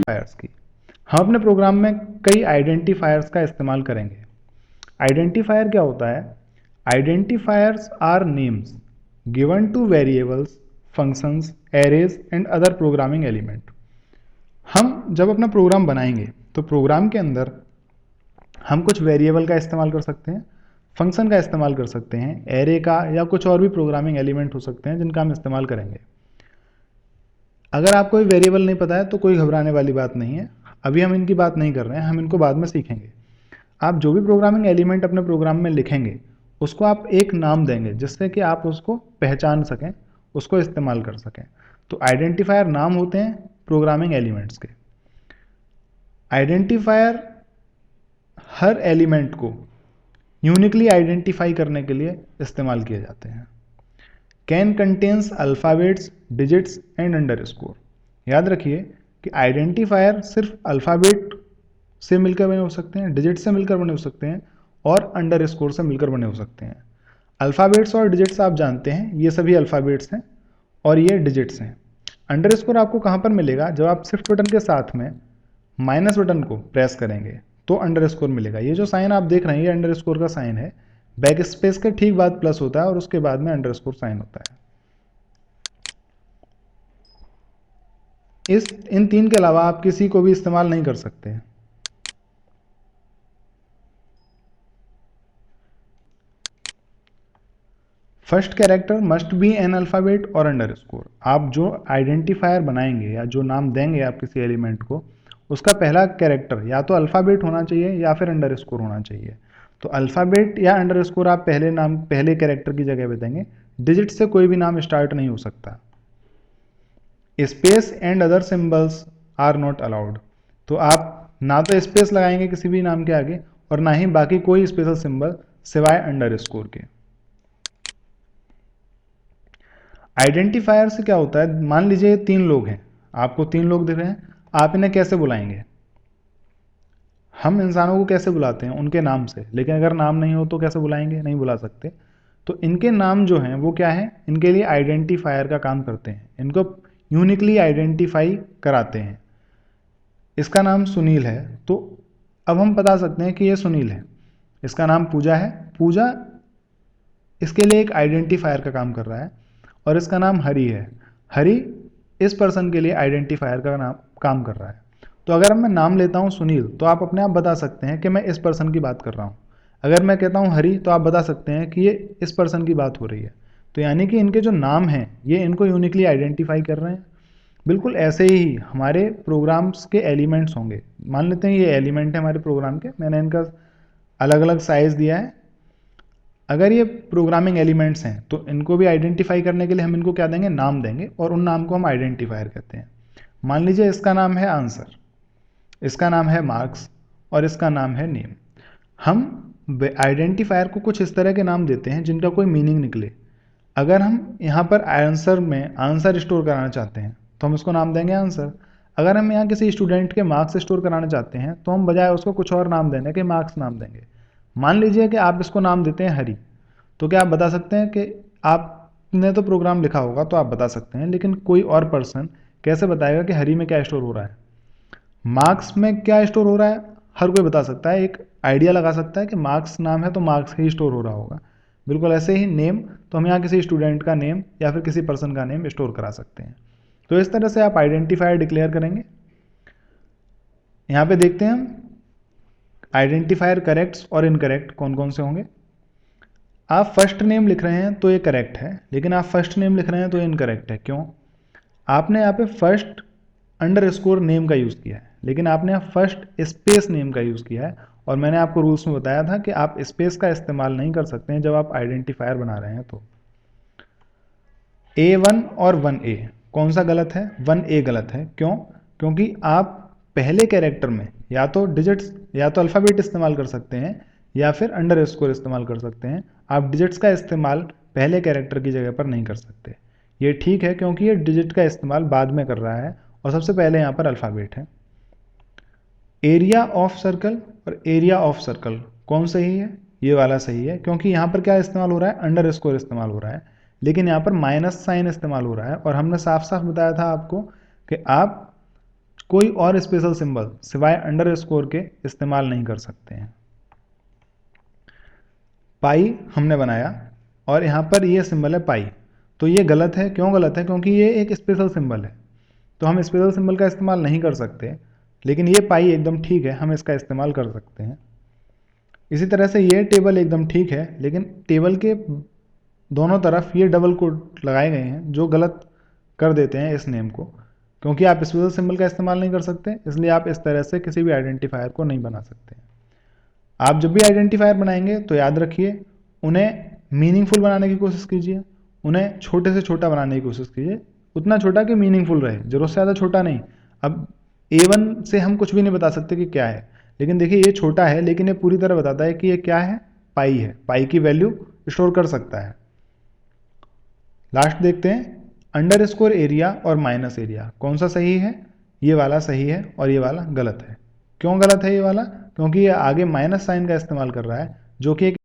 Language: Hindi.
आइडेंटिफायर्स की। हम अपने प्रोग्राम में कई आइडेंटिफायर्स का इस्तेमाल करेंगे। आइडेंटिफायर क्या होता है? Identifiers are names given to variables, functions, arrays and other programming element. हम जब अपना प्रोग्राम बनाएंगे तो प्रोग्राम के अंदर हम कुछ वेरिएबल का इस्तेमाल कर सकते हैं, फंक्शन का इस्तेमाल कर सकते हैं, एरे का, या कुछ और भी प्रोग्रामिंग एलिमेंट हो सकते हैं जिनका हम इस्तेमाल करेंगे। अगर आपको कोई वेरिएबल नहीं पता है तो कोई घबराने वाली बात नहीं है, अभी हम इनकी बात नहीं कर रहे हैं, हम इनको बाद में सीखेंगे। आप जो भी प्रोग्रामिंग एलिमेंट अपने प्रोग्राम में लिखेंगे उसको आप एक नाम देंगे जिससे कि आप उसको पहचान सकें, उसको इस्तेमाल कर सकें। तो आइडेंटिफायर नाम होते हैं प्रोग्रामिंग एलिमेंट्स के। आइडेंटिफायर हर एलिमेंट को यूनिकली आइडेंटिफाई करने के लिए इस्तेमाल किए जाते हैं। Can contains alphabets, digits and underscore. याद रखिए कि आइडेंटिफायर सिर्फ अल्फ़ाबेट से मिलकर बने हो सकते हैं, डिजिट से मिलकर बने हो सकते हैं और अंडरस्कोर से मिलकर बने हो सकते हैं। अल्फ़ाबेट्स और डिजिट्स आप जानते हैं, ये सभी अल्फ़ाबेट्स हैं और ये डिजिट्स हैं। अंडरस्कोर आपको कहाँ पर मिलेगा? जब आप शिफ्ट बटन के साथ में माइनस बटन को प्रेस करेंगे तो अंडरस्कोर मिलेगा। ये जो साइन आप देख रहे हैं ये अंडरस्कोर का साइन है। बैक स्पेस के ठीक बाद प्लस होता है और उसके बाद में अंडरस्कोर साइन होता है। इन तीन के अलावा आप किसी को भी इस्तेमाल नहीं कर सकते। First character must be N alphabet और अंडरस्कोर। आप जो आइडेंटिफायर बनाएंगे या जो नाम देंगे आप किसी एलिमेंट को, उसका पहला कैरेक्टर या तो अल्फ़ाबेट होना चाहिए या फिर अंडरस्कोर होना चाहिए। तो अल्फ़ाबेट या अंडरस्कोर आप पहले कैरेक्टर की जगह पे देंगे। डिजिट से कोई भी नाम स्टार्ट नहीं हो सकता। Space and other symbols are not allowed. तो आप ना तो स्पेस लगाएंगे किसी भी नाम के आगे और ना ही बाकी कोई स्पेशल सिंबल सिवाय अंडरस्कोर के। आइडेंटिफायर से क्या होता है? मान लीजिए 3 लोग हैं, आपको 3 लोग दिख रहे हैं, आप इन्हें कैसे बुलाएंगे? हम इंसानों को कैसे बुलाते हैं? उनके नाम से। लेकिन अगर नाम नहीं हो तो कैसे बुलाएंगे? नहीं बुला सकते। तो इनके नाम जो हैं वो क्या है? इनके लिए आइडेंटिफायर का काम करते हैं, इनको यूनिकली आइडेंटिफाई कराते हैं। इसका नाम सुनील है तो अब हम बता सकते हैं कि ये सुनील है। इसका नाम पूजा है, पूजा इसके लिए एक आइडेंटिफायर का काम कर रहा है। और इसका नाम हरी है, हरी इस पर्सन के लिए आइडेंटिफायर का नाम काम कर रहा है। तो अगर मैं नाम लेता हूँ सुनील तो आप अपने आप बता सकते हैं कि मैं इस पर्सन की बात कर रहा हूँ। अगर मैं कहता हूँ हरी तो आप बता सकते हैं कि ये इस पर्सन की बात हो रही है। तो यानी कि इनके जो नाम हैं ये इनको यूनिकली आइडेंटिफाई कर रहे हैं। बिल्कुल ऐसे ही हमारे प्रोग्राम्स के एलिमेंट्स होंगे। मान लेते हैं ये एलिमेंट है हमारे प्रोग्राम के, मैंने इनका अलग अलग साइज़ दिया है। अगर ये प्रोग्रामिंग एलिमेंट्स हैं तो इनको भी आइडेंटिफाई करने के लिए हम इनको क्या देंगे? नाम देंगे और उन नाम को हम आइडेंटिफायर कहते हैं। मान लीजिए इसका नाम है आंसर, इसका नाम है मार्क्स और इसका नाम है नेम। हम आइडेंटिफायर को कुछ इस तरह के नाम देते हैं जिनका कोई मीनिंग निकले। अगर हम यहाँ पर आंसर में आंसर स्टोर कराना चाहते हैं तो हम उसको नाम देंगे आंसर। अगर हम यहाँ किसी स्टूडेंट के मार्क्स स्टोर कराना चाहते हैं तो हम बजाय उसको कुछ और नाम देने के मार्क्स नाम देंगे। मान लीजिए कि आप इसको नाम देते हैं हरी, तो क्या आप बता सकते हैं कि आपने तो प्रोग्राम लिखा होगा तो आप बता सकते हैं, लेकिन कोई और पर्सन कैसे बताएगा कि हरी में क्या स्टोर हो रहा है, मार्क्स में क्या स्टोर हो रहा है? हर कोई बता सकता है, एक आइडिया लगा सकता है कि मार्क्स नाम है तो मार्क्स ही स्टोर हो रहा होगा। बिल्कुल ऐसे ही नेम, तो हम यहाँ किसी स्टूडेंट का नेम या फिर किसी पर्सन का नेम स्टोर करा सकते हैं। तो इस तरह से आप आइडेंटिफायर डिक्लेयर करेंगे। यहाँ पे देखते हैं हम आइडेंटिफायर करेक्ट्स और इनकरेक्ट कौन कौन से होंगे। आप फर्स्ट नेम लिख रहे हैं तो ये करेक्ट है, लेकिन आप फर्स्ट नेम लिख रहे हैं तो ये इनकरेक्ट है। क्यों? आपने यहाँ पे फर्स्ट अंडरस्कोर नेम का यूज़ किया है, लेकिन आपने यहाँ फर्स्ट स्पेस नेम का यूज़ किया है। और मैंने आपको रूल्स में बताया था कि आप स्पेस का इस्तेमाल नहीं कर सकते हैं जब आप आइडेंटिफायर बना रहे हैं। तो A1 और 1A कौन सा गलत है? 1A गलत है। क्यों? क्योंकि आप पहले कैरेक्टर में या तो डिजिट्स या तो अल्फ़ाबेट इस्तेमाल कर सकते हैं या फिर अंडरस्कोर इस्तेमाल कर सकते हैं। आप डिजिट्स का इस्तेमाल पहले कैरेक्टर की जगह पर नहीं कर सकते। ये ठीक है क्योंकि ये डिजिट का इस्तेमाल बाद में कर रहा है और सबसे पहले यहाँ पर अल्फ़ाबेट है। एरिया ऑफ सर्कल और एरिया ऑफ सर्कल कौन सही है? ये वाला सही है, क्योंकि यहाँ पर क्या इस्तेमाल हो रहा है? अंडरस्कोर इस्तेमाल हो रहा है, लेकिन यहाँ पर माइनस साइन इस्तेमाल हो रहा है। और हमने साफ साफ बताया था आपको कि आप कोई और स्पेशल सिंबल सिवाय अंडरस्कोर के इस्तेमाल नहीं कर सकते हैं। पाई हमने बनाया और यहाँ पर ये सिंबल है पाई, तो ये गलत है। क्यों गलत है? क्योंकि ये एक स्पेशल सिंबल है, तो हम स्पेशल सिंबल का इस्तेमाल नहीं कर सकते। लेकिन ये पाई एकदम ठीक है, हम इसका इस्तेमाल कर सकते हैं। इसी तरह से ये टेबल एकदम ठीक है, लेकिन टेबल के दोनों तरफ ये डबल कोट लगाए गए हैं जो गलत कर देते हैं इस नेम को। क्योंकि आप स्पेशल सिंबल का इस्तेमाल नहीं कर सकते, इसलिए आप इस तरह से किसी भी आइडेंटिफायर को नहीं बना सकते। आप जब भी आइडेंटिफायर बनाएंगे तो याद रखिए, उन्हें मीनिंगफुल बनाने की कोशिश कीजिए, उन्हें छोटे से छोटा बनाने की कोशिश कीजिए, उतना छोटा कि मीनिंगफुल रहे, जरूरत से ज़्यादा छोटा नहीं। अब A1 से हम कुछ भी नहीं बता सकते कि क्या है, लेकिन देखिए ये छोटा है, लेकिन ये पूरी तरह बताता है कि ये क्या है, पाई है, पाई की वैल्यू स्टोर कर सकता है। लास्ट देखते हैं, अंडरस्कोर एरिया और माइनस एरिया कौन सा सही है? ये वाला सही है और ये वाला गलत है। क्यों गलत है ये वाला? क्योंकि ये आगे माइनस साइन का इस्तेमाल कर रहा है, जो कि एक